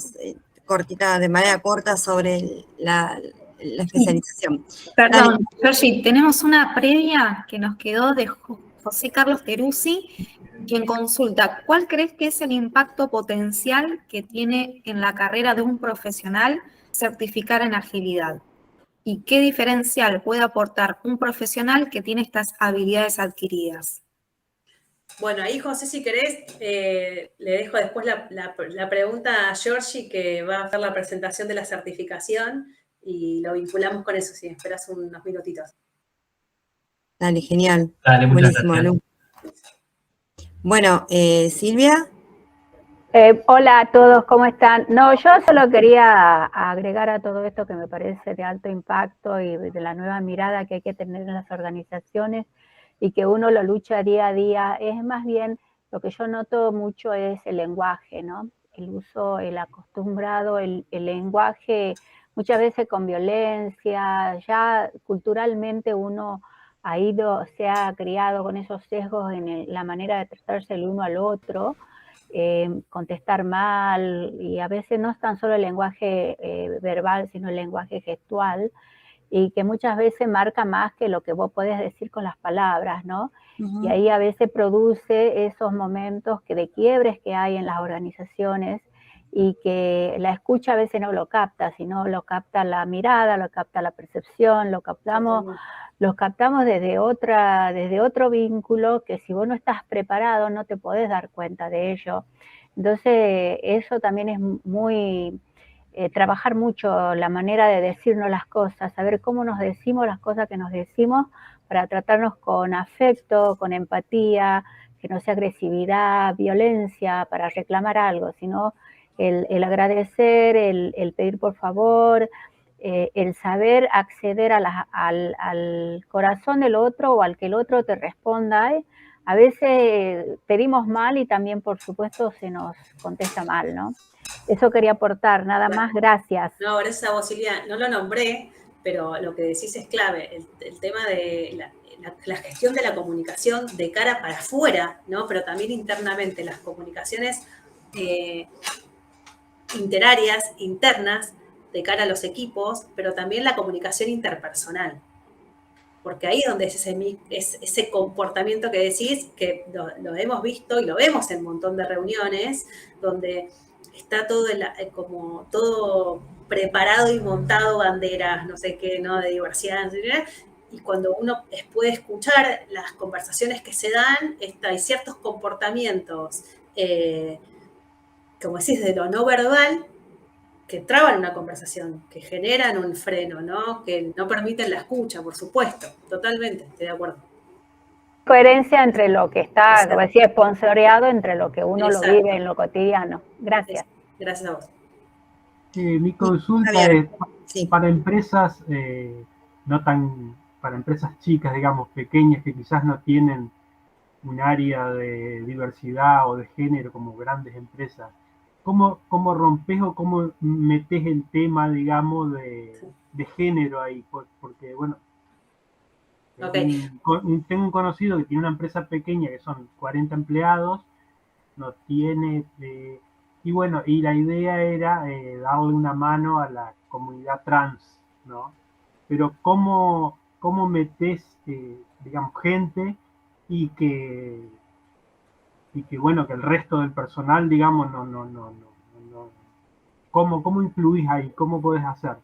cortita, de manera corta sobre la especialización. Perdón, Georgie, tenemos una previa que nos quedó de José Carlos Teruzzi, quien consulta, ¿cuál crees que es el impacto potencial que tiene en la carrera de un profesional certificar en agilidad? ¿Y qué diferencial puede aportar un profesional que tiene estas habilidades adquiridas? Bueno, ahí José, si querés, le dejo después la pregunta a Georgie, que va a hacer la presentación de la certificación, y lo vinculamos con eso, si me esperas unos minutitos. Dale, genial. Dale, muchas Buenísimo, gracias. Lu. Bueno, Silvia. Hola a todos, ¿cómo están? No, yo solo quería agregar a todo esto que me parece de alto impacto y de la nueva mirada que hay que tener en las organizaciones y que uno lo lucha día a día. Es más bien, lo que yo noto mucho es el lenguaje, ¿no? El uso, el acostumbrado, el lenguaje, muchas veces con violencia, ya culturalmente uno se ha criado con esos sesgos en la manera de tratarse el uno al otro, contestar mal, y a veces no es tan solo el lenguaje verbal, sino el lenguaje gestual, y que muchas veces marca más que lo que vos podés decir con las palabras, ¿no? Y ahí a veces produce esos momentos de quiebres que hay en las organizaciones y que la escucha a veces no lo capta, sino lo capta la mirada, lo capta la percepción, lo captamos desde otro vínculo que si vos no estás preparado no te podés dar cuenta de ello. Entonces eso también es muy... trabajar mucho la manera de decirnos las cosas, saber cómo nos decimos las cosas que nos decimos para tratarnos con afecto, con empatía, que no sea agresividad, violencia para reclamar algo, sino el agradecer, el pedir por favor, el saber acceder al corazón del otro o al que el otro te responda. A veces pedimos mal y también, por supuesto, se nos contesta mal, ¿no? Eso quería aportar, nada más, gracias. No, gracias a vos, Silvia. No lo nombré, pero lo que decís es clave. El tema de la gestión de la comunicación de cara para afuera, ¿no? Pero también internamente, las comunicaciones interarias, internas, de cara a los equipos, pero también la comunicación interpersonal. Porque ahí es donde es ese comportamiento que decís, que lo hemos visto y lo vemos en un montón de reuniones, donde está todo como todo preparado y montado, banderas, no sé qué, ¿no? De diversidad, y cuando uno puede escuchar las conversaciones que se dan, hay ciertos comportamientos, como decís, de lo no verbal, que traban una conversación, que generan un freno, ¿no? Que no permiten la escucha, por supuesto, totalmente, estoy de acuerdo. Coherencia entre lo que está, Exacto, como decía, esponsoreado, entre lo que uno exacto, lo vive en lo cotidiano. Gracias. Gracias a vos. Mi consulta es para empresas para empresas chicas, digamos, pequeñas, que quizás no tienen un área de diversidad o de género como grandes empresas. ¿Cómo rompes o cómo metes el tema, digamos, de género ahí? Porque, bueno, Okay. Tengo un conocido que tiene una empresa pequeña que son 40 empleados, no tiene... y bueno, y la idea era darle una mano a la comunidad trans, ¿no? Pero ¿cómo metes, digamos, gente y que bueno, que el resto del personal, digamos, no. ¿Cómo influís ahí? ¿Cómo podés hacer?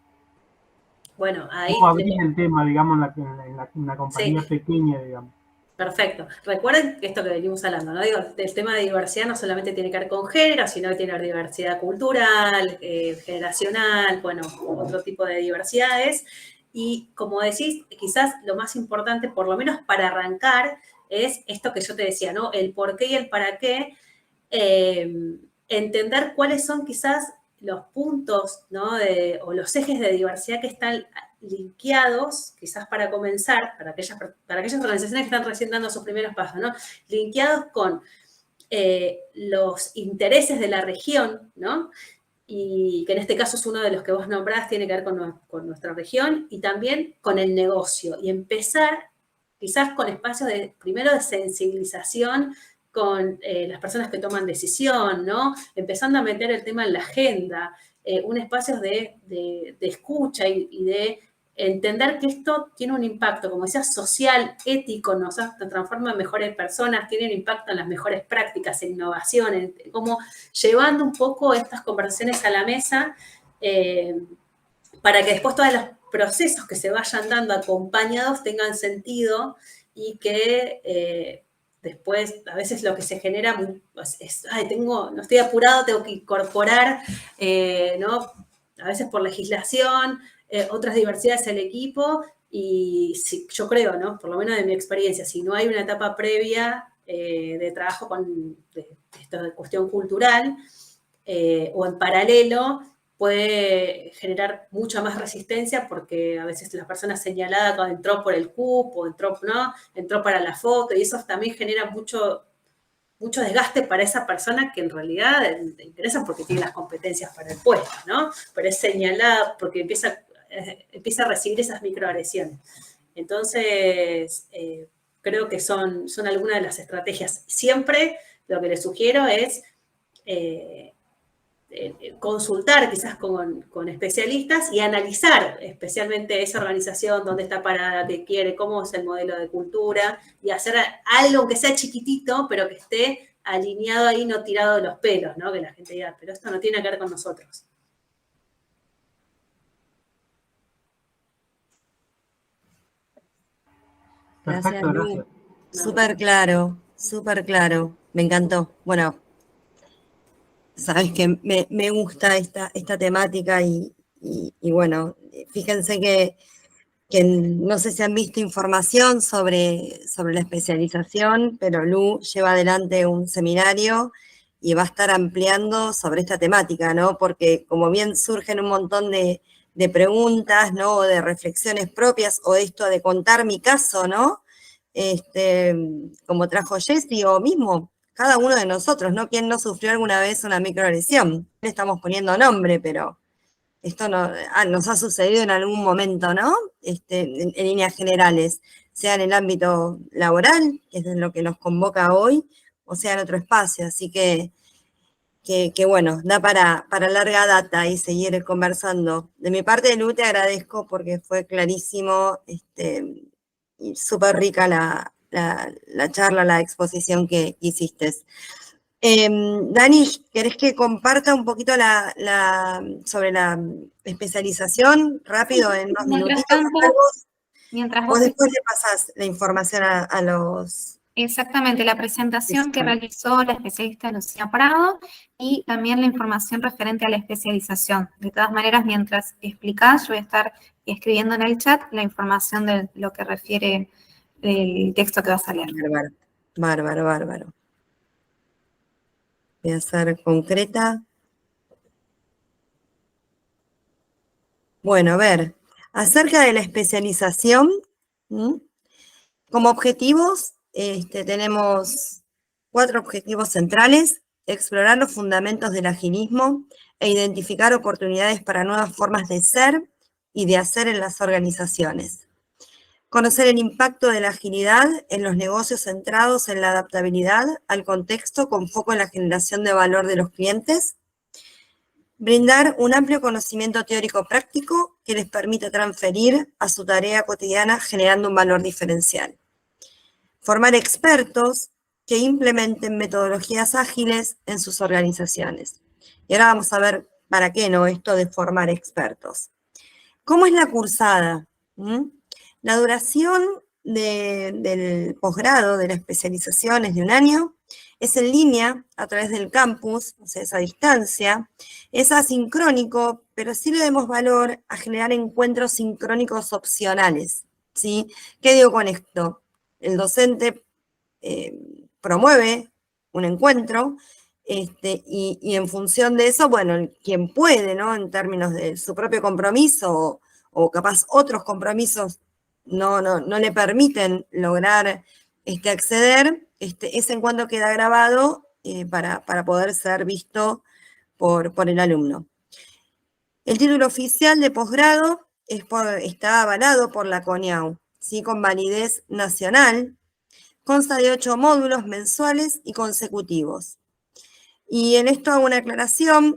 Bueno, ahí... ¿Cómo abrís el tema, digamos, en una compañía pequeña, digamos? Perfecto. Recuerden esto que venimos hablando, ¿no? Digo, el tema de diversidad no solamente tiene que ver con género, sino que tiene que ver diversidad cultural, generacional, bueno, otro tipo de diversidades. Y como decís, quizás lo más importante, por lo menos para arrancar, es esto que yo te decía, ¿no? El por qué y el para qué. Entender cuáles son quizás los puntos, ¿no? O los ejes de diversidad que están linkeados, quizás para comenzar, para aquellas organizaciones que están recién dando sus primeros pasos, ¿no? Linkeados con los intereses de la región, ¿no? Y que en este caso es uno de los que vos nombrás, tiene que ver con nuestra región, y también con el negocio, y empezar quizás con espacios primero de sensibilización con las personas que toman decisión, ¿no? Empezando a meter el tema en la agenda, un espacio de escucha y de entender que esto tiene un impacto, como decía, social, ético, nos transforma en mejores personas, tiene un impacto en las mejores prácticas, en innovación, como llevando un poco estas conversaciones a la mesa para que después todos los procesos que se vayan dando acompañados tengan sentido y que después a veces lo que se genera es, no estoy apurado, tengo que incorporar, ¿no? A veces por legislación, otras diversidades al equipo, y sí, yo creo, ¿no? Por lo menos de mi experiencia, si no hay una etapa previa de trabajo de esto de cuestión cultural o en paralelo, puede generar mucha más resistencia porque a veces la persona señalada cuando entró por el CUP o entró para la foto, y eso también genera mucho desgaste para esa persona que en realidad le interesa porque tiene las competencias para el puesto, ¿no? Pero es señalada porque empieza a recibir esas microagresiones. Entonces, creo que son algunas de las estrategias. Siempre lo que les sugiero es consultar quizás con especialistas y analizar especialmente esa organización, dónde está parada, qué quiere, cómo es el modelo de cultura, y hacer algo que sea chiquitito, pero que esté alineado ahí, no tirado de los pelos, ¿no? Que la gente diga, pero esto no tiene que ver con nosotros. Gracias, Perfecto, Lu. gracias. Súper claro. Me encantó. Bueno, sabes que me gusta esta temática y bueno, fíjense que no sé si han visto información sobre la especialización, pero Lu lleva adelante un seminario y va a estar ampliando sobre esta temática, ¿no? Porque como bien surgen un montón de preguntas, ¿no? O de reflexiones propias, o esto de contar mi caso, ¿no? Como trajo Jessy, o mismo cada uno de nosotros, ¿no? ¿Quién no sufrió alguna vez una microagresión? Le estamos poniendo nombre, pero esto nos ha sucedido en algún momento, ¿no? En líneas generales, sea en el ámbito laboral, que es lo que nos convoca hoy, o sea en otro espacio. Así que bueno, da para larga data y seguir conversando. De mi parte, Lu, te agradezco porque fue clarísimo y súper rica la charla, la exposición que hiciste. Dani, ¿querés que comparta un poquito sobre la especialización rápido en unos minutitos? Mientras Vos vos después le pasás la información a los... Exactamente, la presentación que realizó la especialista Lucía Prado y también la información referente a la especialización. De todas maneras, mientras explicás, yo voy a estar escribiendo en el chat la información de lo que refiere el texto que vas a leer. Bárbaro. Voy a ser concreta. Bueno, a ver, acerca de la especialización, como objetivos, tenemos 4 objetivos centrales: explorar los fundamentos del agilismo e identificar oportunidades para nuevas formas de ser y de hacer en las organizaciones. Conocer el impacto de la agilidad en los negocios centrados en la adaptabilidad al contexto con foco en la generación de valor de los clientes. Brindar un amplio conocimiento teórico práctico que les permita transferir a su tarea cotidiana generando un valor diferencial. Formar expertos que implementen metodologías ágiles en sus organizaciones. Y ahora vamos a ver para qué no esto de formar expertos. ¿Cómo es la cursada? La duración del posgrado, de la especialización, es de 1 año. Es en línea, a través del campus, o sea, es a distancia. Es asincrónico, pero sí le damos valor a generar encuentros sincrónicos opcionales, ¿sí? ¿Qué digo con esto? El docente promueve un encuentro y en función de eso, bueno, quien puede, ¿no? En términos de su propio compromiso o capaz otros compromisos no le permiten lograr acceder, ese encuentro queda grabado para poder ser visto por el alumno. El título oficial de posgrado está avalado por la CONIAU, ¿sí? Con validez nacional. Consta de 8 módulos mensuales y consecutivos. Y en esto hago una aclaración.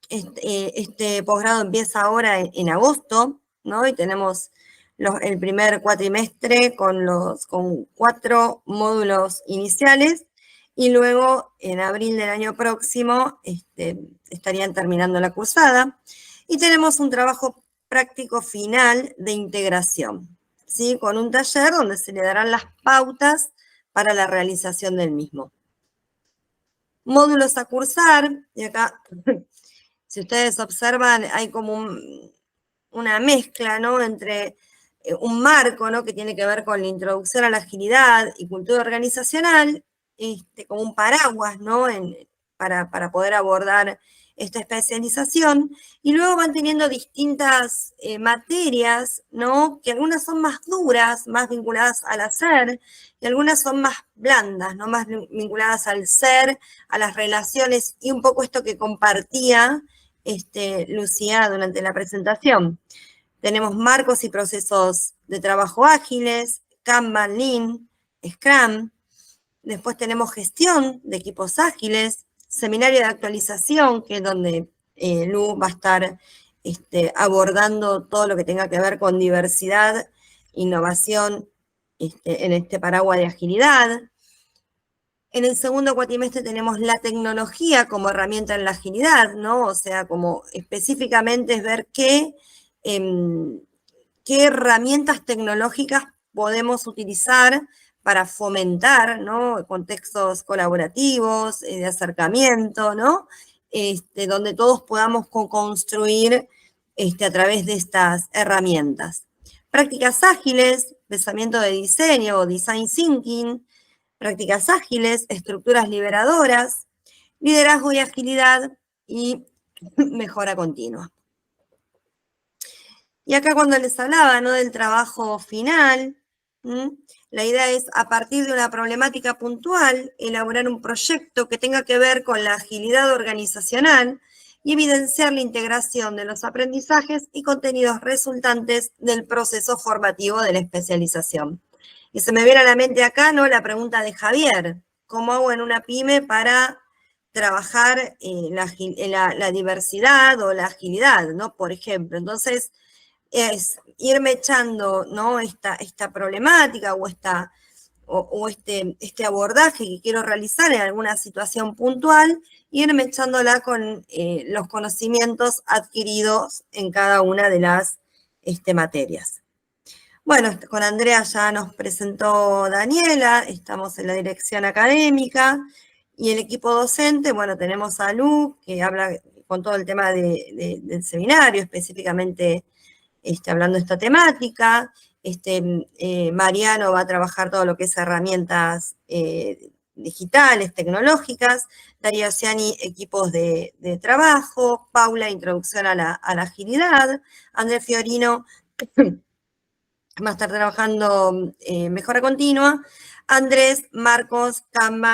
Este posgrado empieza ahora en agosto, ¿no? Y tenemos el primer cuatrimestre con 4 módulos iniciales, y luego en abril del año próximo estarían terminando la cursada. Y tenemos un trabajo práctico final de integración, ¿sí? Con un taller donde se le darán las pautas para la realización del mismo. Módulos a cursar, y acá, si ustedes observan, hay como una mezcla, ¿no? Entre un marco, ¿no? Que tiene que ver con la introducción a la agilidad y cultura organizacional, como un paraguas, ¿no? Para poder abordar esta especialización, y luego van teniendo distintas materias, ¿no? Que algunas son más duras, más vinculadas al hacer, y algunas son más blandas, ¿no? Más vinculadas al ser, a las relaciones, y un poco esto que compartía Lucía durante la presentación. Tenemos marcos y procesos de trabajo ágiles, Kanban, Lean, Scrum. Después tenemos gestión de equipos ágiles, seminario de actualización, que es donde Lu va a estar abordando todo lo que tenga que ver con diversidad, innovación en este paraguas de agilidad. En el segundo cuatrimestre tenemos la tecnología como herramienta en la agilidad, ¿no? O sea, como específicamente es ver qué herramientas tecnológicas podemos utilizar para fomentar, ¿no? Contextos colaborativos, de acercamiento, ¿no? Donde todos podamos co-construir a través de estas herramientas. Prácticas ágiles, pensamiento de diseño o design thinking, prácticas ágiles, estructuras liberadoras, liderazgo y agilidad y mejora continua. Y acá cuando les hablaba, ¿no? Del trabajo final, la idea es, a partir de una problemática puntual, elaborar un proyecto que tenga que ver con la agilidad organizacional y evidenciar la integración de los aprendizajes y contenidos resultantes del proceso formativo de la especialización. Y se me viene a la mente acá, ¿no? La pregunta de Javier: ¿cómo hago en una pyme para trabajar la diversidad o la agilidad, ¿no? Por ejemplo, entonces es irme echando, ¿no? esta problemática o este abordaje que quiero realizar en alguna situación puntual, irme echándola con los conocimientos adquiridos en cada una de las materias. Bueno, con Andrea ya nos presentó Daniela, estamos en la dirección académica, y el equipo docente, bueno, tenemos a Lu, que habla con todo el tema del seminario, específicamente hablando de esta temática. Mariano va a trabajar todo lo que es herramientas digitales, tecnológicas. Darío Oceani, equipos de trabajo. Paula, introducción a la agilidad. Andrés Fiorino va a estar trabajando mejora continua. Andrés, Marcos, Kanban,